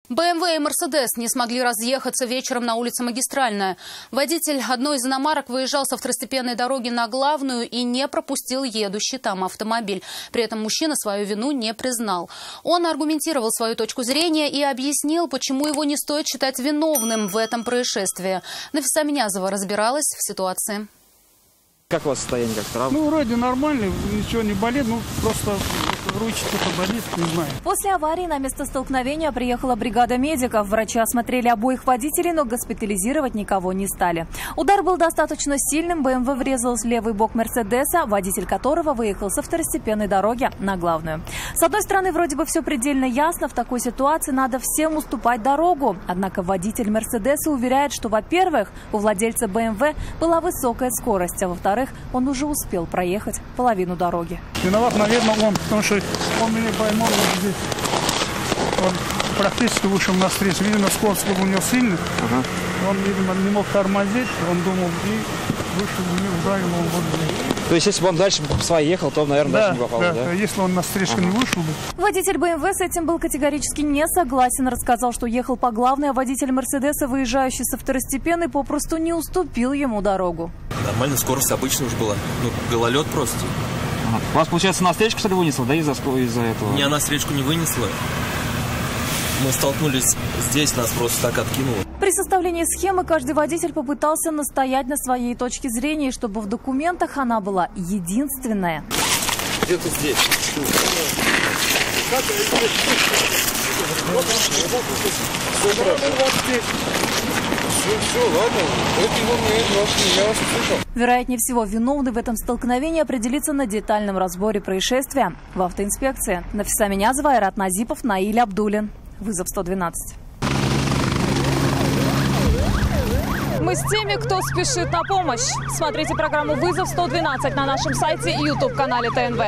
БМВ и Мерседес не смогли разъехаться вечером на улице Магистральная. Водитель одной из иномарок выезжал со второстепенной дороги на главную и не пропустил едущий там автомобиль. При этом мужчина свою вину не признал. Он аргументировал свою точку зрения и объяснил, почему его не стоит считать виновным в этом происшествии. Нафиса Минязова разбиралась в ситуации. Как у вас состояние, как травма? Ну, вроде нормально, ничего не болит, ну, просто ручки-то болит, не знаю. После аварии на место столкновения приехала бригада медиков. Врачи осмотрели обоих водителей, но госпитализировать никого не стали. Удар был достаточно сильным. БМВ врезалась в левый бок Мерседеса, водитель которого выехал со второстепенной дороги на главную. С одной стороны, вроде бы все предельно ясно. В такой ситуации надо всем уступать дорогу. Однако водитель Мерседеса уверяет, что, во-первых, у владельца БМВ была высокая скорость, а во-вторых, он уже успел проехать половину дороги. Виноват, наверное, он, потому что он меня поймал здесь. Он практически вышел на встречу. Видимо, скорость была у него сильная. Он, видимо, не мог тормозить. Он думал и вышел, и ударил он вот здесь. То есть, если бы он дальше по своей ехал, то, наверное, дальше не попал, да? Если он на встречку не вышел бы. Водитель БМВ с этим был категорически не согласен. Рассказал, что ехал по главной, а водитель Мерседеса, выезжающий со второстепенной, попросту не уступил ему дорогу. Нормально, скорость обычная уже была. Ну, гололед просто. Вас, получается, на встречку, что ли, вынесло, да, из-за этого? Меня на встречку не вынесло. Мы столкнулись здесь, нас просто так откинуло. При составлении схемы каждый водитель попытался настоять на своей точке зрения, чтобы в документах она была единственная. Где-то здесь. Вероятнее всего, виновный в этом столкновении определится на детальном разборе происшествия в автоинспекции. Нафиса Минязова, Айрат Назипов, Наиль Абдулин. Вызов 112. Мы с теми, кто спешит на помощь. Смотрите программу «Вызов 112» на нашем сайте и YouTube-канале ТНВ.